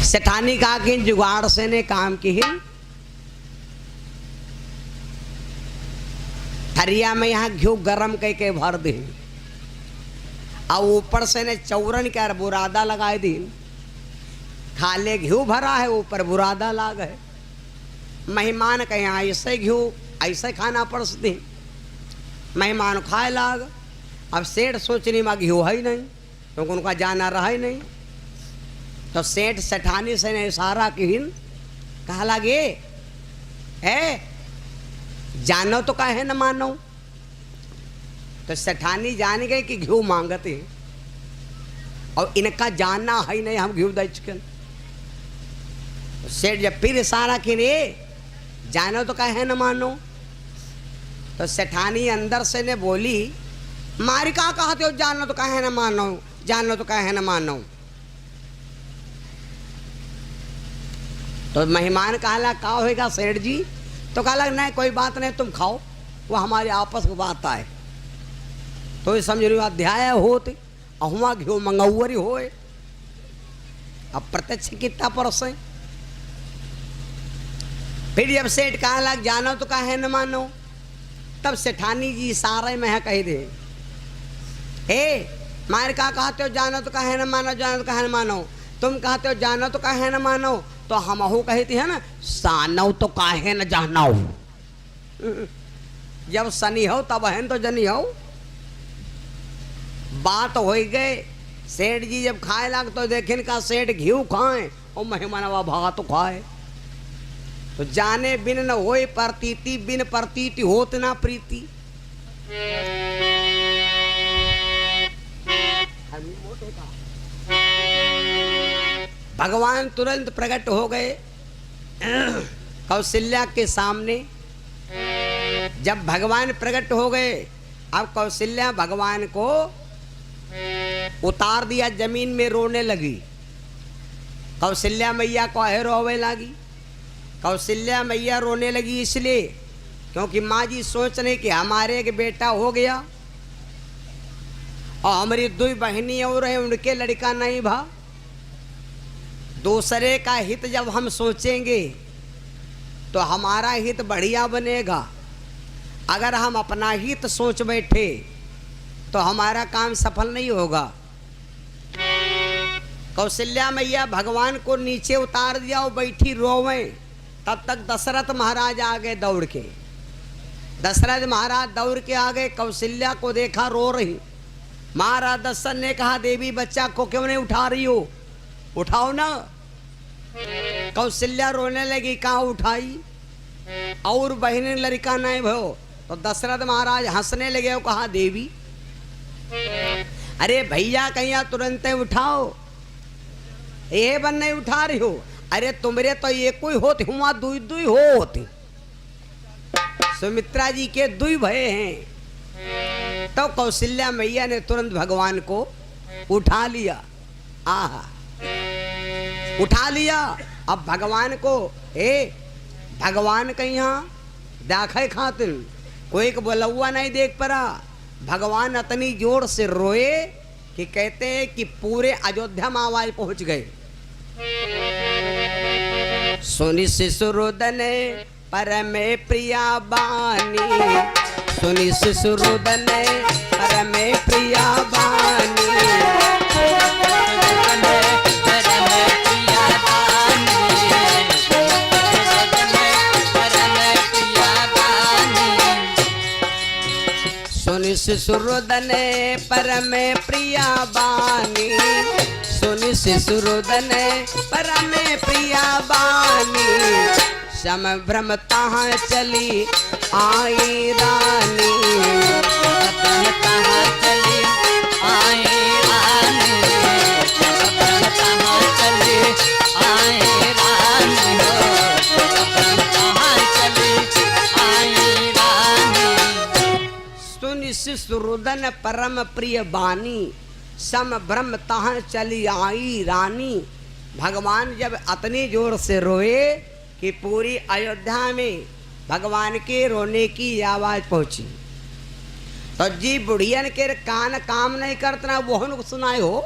सेठानी कहा कि जुगाड़ से ने काम की ही थरिया में यहाँ घी गरम करके भर दी और ऊपर से ने चौरन के बुरादा लगाए दी। खाले घी भरा है ऊपर बुरादा लाग है। मेहमान के यहाँ ऐसे घी ऐसे खाना पड़ती। मेहमान खाए लाग। अब सेठ सोचनी में घी है ही नहीं क्योंकि उनका जाना रहा ही नहीं। तो सेठ सेठानी से ने इशारा की कहा लगे है जानो तो काहे न मानो। तो सेठानी जान गए कि घी मांगते और इनका जानना है नहीं हम घी दे चुके। तो सेठ जब फिर इशारा की रे जानो तो काहे न मानो। तो सेठानी अंदर से ने बोली मारी कहा कहते हो जानो तो काहे न मानो जानो तो काहे न मानो। तो मेहमान कहला का होएगा सेठ जी। तो कहला नहीं कोई बात नहीं तुम खाओ वो हमारे आपस में बात आए। तो ये समझ रही अध्याय होते अहुआ घी मंगौरी होए। अब प्रत्यक्ष कितना परसे। फिर जब सेठ कहा लग जानो तो काहे न मानो तब सेठानी जी सारे में है कही दे हे मार का कहते हो जानो तो काहे न मानो जानो तो काहे न मानो। तुम कहते हो जानो तो काहे न मानो तो हम अहू कहती है ना सानो तो काहे न जानो। जब सनी हो तब है तो जनी हो। बात हो गए। सेठ जी जब खाए लग तो देखें का सेठ घी खाए और मेहमानवा भात खाए। तो जाने बिन न होए प्रतीति बिन प्रतीति होत ना प्रीति। भगवान तुरंत प्रकट हो गए कौशल्या के सामने। जब भगवान प्रकट हो गए अब कौशल्या भगवान को उतार दिया जमीन में रोने लगी। कौशल्या मैया को है रोवे लगी। कौशल्या मैया रोने लगी इसलिए क्योंकि माँ जी सोच रहे कि हमारे एक बेटा हो गया और हमारी दो बहनी और है उनके लड़का नहीं भा। दूसरे का हित जब हम सोचेंगे तो हमारा हित बढ़िया बनेगा। अगर हम अपना हित सोच बैठे तो हमारा काम सफल नहीं होगा। कौशल्या मैया भगवान को नीचे उतार दिया और बैठी रोवे। तब तक दशरथ महाराज आ गए दौड़ के। दशरथ महाराज दौड़ के आ गए कौशल्या को देखा रो रही। महाराज दशरथ ने कहा देवी बच्चा को क्यों नहीं उठा रही हो उठाओ ना। कौशल्या रोने लगी कहाँ उठाई और बहन लड़का नहीं भयो। तो दशरथ महाराज हंसने लगे और कहा देवी अरे भैया कहीं तुरंत उठाओ ये बन नहीं उठा रही हो। अरे तुमरे तो ये कोई होती हुआ दुई दुई होती। सुमित्रा जी के दुई भय हैं। तो कौशल्या मैया ने तुरंत भगवान को उठा लिया। आहा उठा लिया। अब भगवान को भगवान के यहाँ दाखे खातिर कोई को बोलौआ नहीं देख पड़ा। भगवान इतनी जोर से रोए कि कहते हैं कि पूरे अयोध्या में आवाज पहुंच गए। सुनि शिशुरुदन परमे प्रिया बानी सुनि शिशुरुदन परमे प्रिया बानी। सुनि शिशुरुदन परमे प्रिया बानी सुनि शिशुरुदन परमे प्रिया बानी। सम भ्रम तहाँ चली आई रानी तहाँ चली आई रानी तहाँ चली आई रानी तहाँ चली आई रानी। सुनि शिशुरुदन परम प्रिय बानी सम भ्रम तहाँ चली आई रानी। भगवान जब इतनी जोर से रोए कि पूरी अयोध्या में भगवान के रोने की आवाज पहुंची। तो जी बुढ़ियन के कान काम नहीं करतना वो सुनाए हो।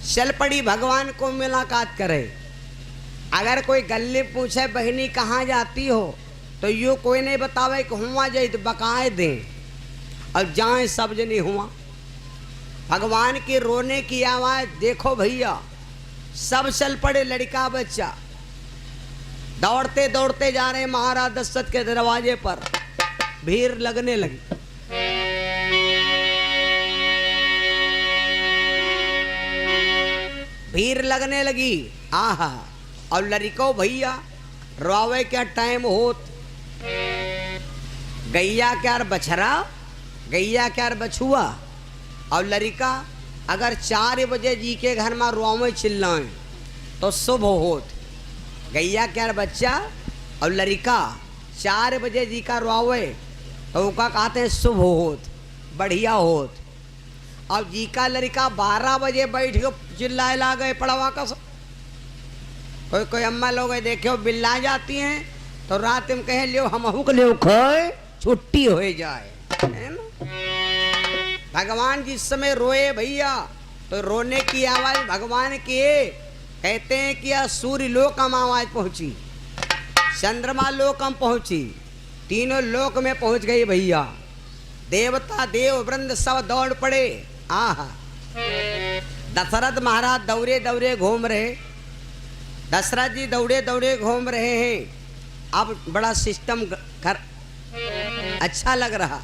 चल पड़ी भगवान को मुलाकात करे। अगर कोई गले पूछे बहनी कहाँ जाती हो तो यूँ कोई नहीं बतावे कि हुआ जाए तो बकाए दें और जाए सब जनी हुआ। भगवान की रोने की आवाज़ देखो भैया, सब चल पड़े, लड़का बच्चा दौड़ते दौड़ते जा रहे महाराज दशरथ के दरवाजे पर। भीड़ लगने लगी। भीड़ लगने लगी। आहा, और लड़को भैया रोवे क्या टाइम होत, गैया क्या बछरा, गैया क्या बछुआ। और लड़का अगर 4 बजे जी के घर में रोवे चिल्लाएं तो शुभ होत। गैया क्या बच्चा और लड़का 4 बजे जी का रोवे तो उनका कहते हैं शुभ होत, बढ़िया होत। अब जी का लड़का 12 बजे बैठ के चिल्लाए ला गए पड़वा का। कोई कोई अम्मा लोग देखो बिल्ला जाती हैं तो रात में कहे लियो हम हुक लियो खोए छुट्टी हो जाए, है ना। भगवान जिस समय रोए भैया तो रोने की आवाज भगवान की कहते हैं कि सूर्य लोक में आवाज पहुंची, चंद्रमा लोक में पहुंची, तीनों लोक में पहुंच गई भैया। देवता देव वृंद सब दौड़ पड़े। आहा, दशरथ महाराज दौड़े दौड़े घूम रहे, दशरथ जी दौड़े दौड़े घूम रहे हैं। अब बड़ा सिस्टम कर अच्छा लग रहा।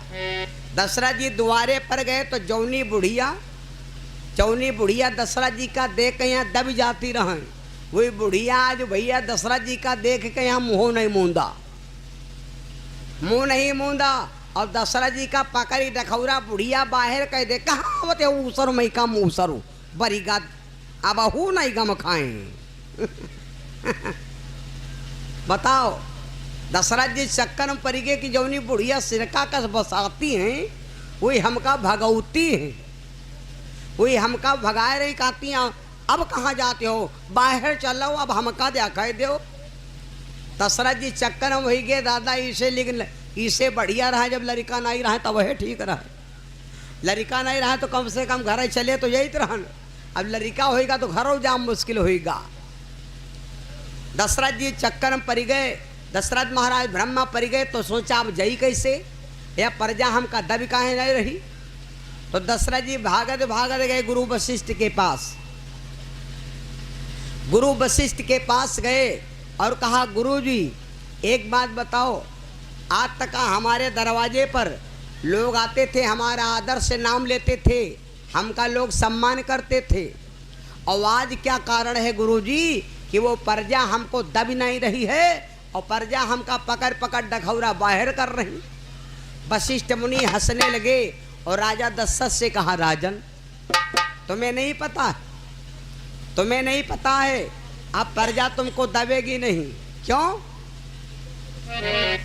दशरथ जी द्वारे पर गए तो जौनी बुढ़िया दशरथ जी का देख के यहाँ दब जाती रहे। वही बुढ़िया आज भैया दशरथ जी का देख के यहाँ मुँह नहीं मूंदा। और दशरथ जी का पकड़ी डखौरा बुढ़िया बाहर कह दे, कहाँ बते ऊसर मई का मूसरू बरी गा अब हूँ नहीं गम खाएं। बताओ, दशरथ जी चक्कर में पड़ गए कि जौनी बुढ़िया सिरका कस बसाती हैं वही हमका भगवती हैं, वही हमका भगाए रही कहती हैं अब कहाँ जाते हो, बाहर चलो अब हमका देखा दो। दशरथ जी चक्कर में वही गए, दादा इसे बढ़िया रहा, जब लड़का नहीं रहा तब वह ठीक रहा। लड़का नहीं रहा तो कम से कम घर चले तो यही तरह। अब लड़का होएगा तो घरों जाम मुश्किल होएगा। दशरथ जी चक्कर में पड़ गए, दशरथ महाराज भ्रम में पड़ गए तो सोचा अब जई कैसे, या प्रजा हमका दब काहे नहीं रही। तो दशरथ जी भागत भागत गए गुरु वशिष्ठ के पास। गुरु वशिष्ठ के पास गए और कहा, गुरु जी एक बात बताओ, आज तक हमारे दरवाजे पर लोग आते थे, हमारा आदर से नाम लेते थे, हमका लोग सम्मान करते थे, और आज क्या कारण है गुरुजी कि वो प्रजा हमको दब नहीं रही है और प्रजा हमका पकड़ पकड़ डखौरा बाहर कर रही। वशिष्ठ मुनि हंसने लगे और राजा दशरथ से कहा, राजन तुम्हें नहीं पता है अब प्रजा तुमको दबेगी नहीं। क्यों?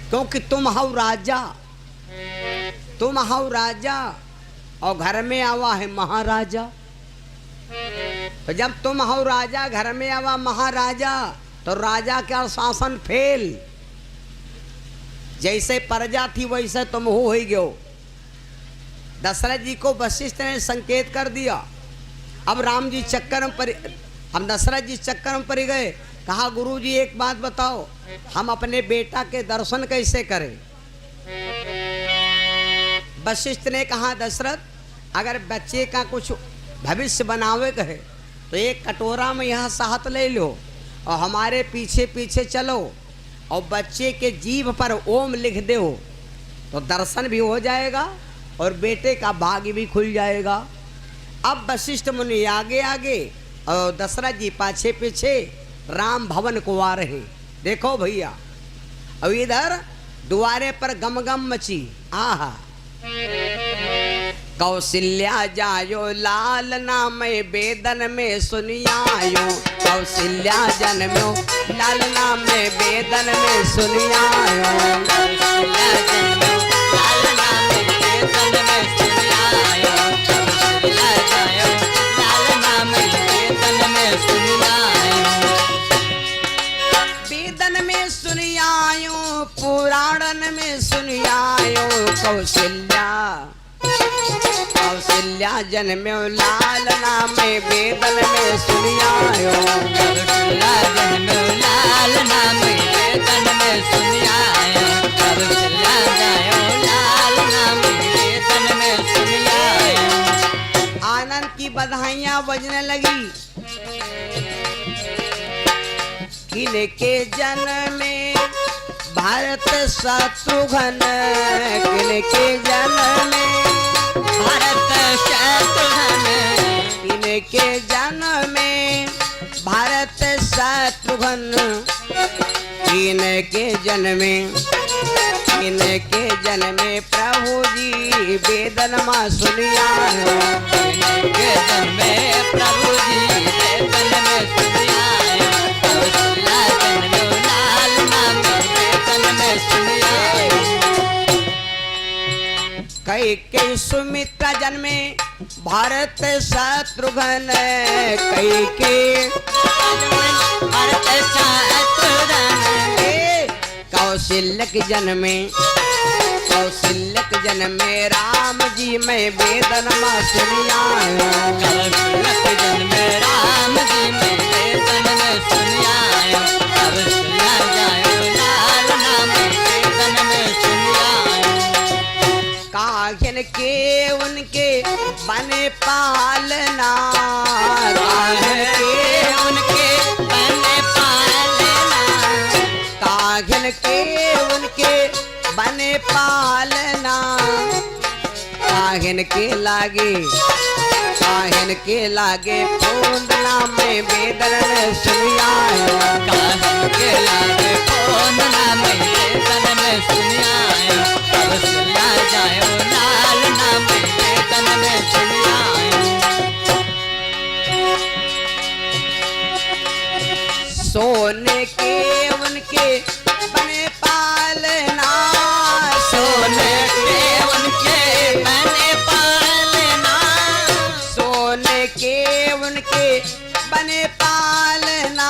क्योंकि तुम हो राजा और घर में आवा है महाराजा। तो जब तुम हो राजा घर में आवा महाराजा तो राजा का शासन फेल। जैसे प्रजा थी वैसे तुम हो ही गयो। दशरथ जी को वशिष्ठ ने संकेत कर दिया। अब राम जी चक्कर में पड़, हम दशरथ जी चक्कर में पड़ गए। कहा, गुरु जी एक बात बताओ, हम अपने बेटा के दर्शन कैसे करें। वशिष्ठ ने कहा, दशरथ अगर बच्चे का कुछ भविष्य बनावे कहे तो एक कटोरा में यहाँ शहद ले लो और हमारे पीछे पीछे चलो और बच्चे के जीभ पर ओम लिख दो तो दर्शन भी हो जाएगा और बेटे का भाग्य भी खुल जाएगा। अब वशिष्ठ मुनि आगे आगे और दशरथ जी पाछे पीछे राम भवन को आ रहे। देखो भैया, अब इधर द्वारे पर गम गम मची। आहा, कौशल्या जायो लाल नाम वेदन में सुनियायो, कौशल्या जन्मो लाल नाम वेदन में सुनियायो, कौशल्या जन्मो लाल नाम वेदन में सुनियायो, कौशल्या जायो लाल नाम वेदन में सुनियायो, वेदन में सुनियायो पुराणन में सुनियायो, कौशल्या कौशल्या जन्मे लाल नाम वेदन में सुनियायो। कौशल्या जन्मे लाल नाम वेदन में सुनियायो। कौशल्या जायो लाल नाम वेदन में सुनियायो। आनंद की बधाइयां बजने लगी। किनके जन्म में भारत शत्रुघ्न, किनके जन्म में भारत शत्रुघ्न, किनके जन्म में भारत शत्रुघ्न, किनके जन्म में प्रभु जी वेदन मां सुनियायो। किनके जन्म में प्रभु जी वेदन में सुनियायो। कौशल्या जन्मे लाल नाम वेदन में सुनियायो। कैके सुमित्रा जन्मे भारत शत्रुघ्न, कैके भारत शत्रुघ्न, कौशल्यक जन्मे राम जी में वेदन मां सुनियायो। कौशल्यक जन्मे राम जी में वेदन में सुनियायो। कौशल्या जायो लाल नाम वेदन में सुनियायो। काहिन के उनके बने पालना, काहिन के उनके बने पालना, काहिन के उनके बने पालना, काहिन के लागे पूंदना में वेदन में सुनियायो। काहिन के लागे पूंदना में वेदन में सुनियायो। कौशल्या जायो लाल नाम वेदन में सुनियायो। सोने के उनके बने पालना, सोने के उनके बने पालना, सोने के उनके बने पालना,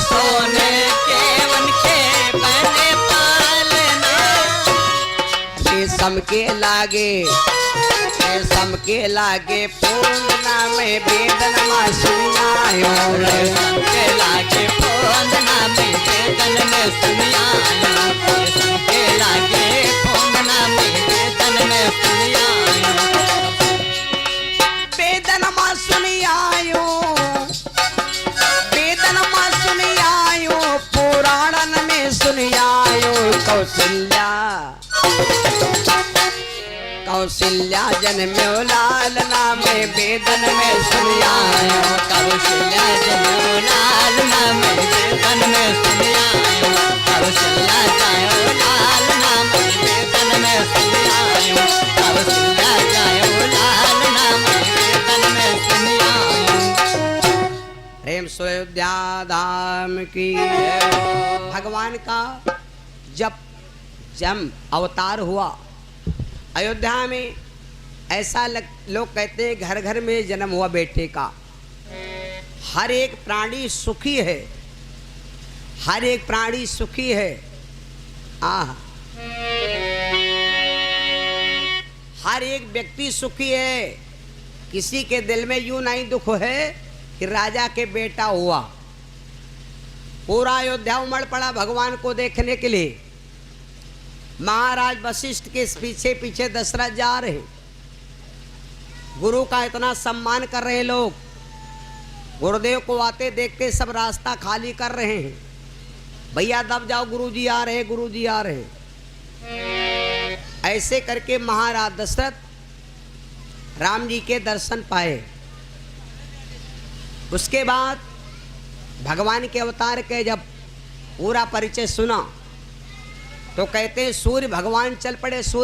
सोने के उनके बने पालना। रेशम के लागे पूंदना में वेदन मां सुनियायो। रेशम के लागे पूंदना में वेदन में सुनियायो। रेशम के लागे पूंदना में वेदन में सुनियायो। वेदन मां सुनियायो, वेदन मां सुनियायो, पुराणन में सुनियायो। कौशल्या जन्मे लाल नाम वेदन में सुनियायो। कौशल्या जन्मे लाल नाम वेदन में सुनियायो। कौशल्या जायो लाल नाम वेदन में सुनियायो। कौशल्या जायो लाल नाम वेदन में सुनियायो। प्रेम अयोध्या धाम की। भगवान का जब अवतार हुआ अयोध्या में, ऐसा लोग कहते हैं घर घर में जन्म हुआ बेटे का। हर एक प्राणी सुखी है, हर एक प्राणी सुखी है। हर एक व्यक्ति सुखी है। किसी के दिल में यूं नहीं दुख है कि राजा के बेटा हुआ। पूरा अयोध्या उमड़ पड़ा भगवान को देखने के लिए। महाराज वशिष्ठ के पीछे पीछे दशरथ जा रहे। गुरु का इतना सम्मान कर रहे लोग। गुरुदेव को आते देखते सब रास्ता खाली कर रहे हैं। भैया दब जाओ, गुरुजी आ रहे, गुरुजी आ रहे। ऐसे करके महाराज दशरथ राम जी के दर्शन पाए। उसके बाद भगवान के अवतार के जब पूरा परिचय सुना तो कहते हैं सूर्य भगवान चल पड़े। सूर्य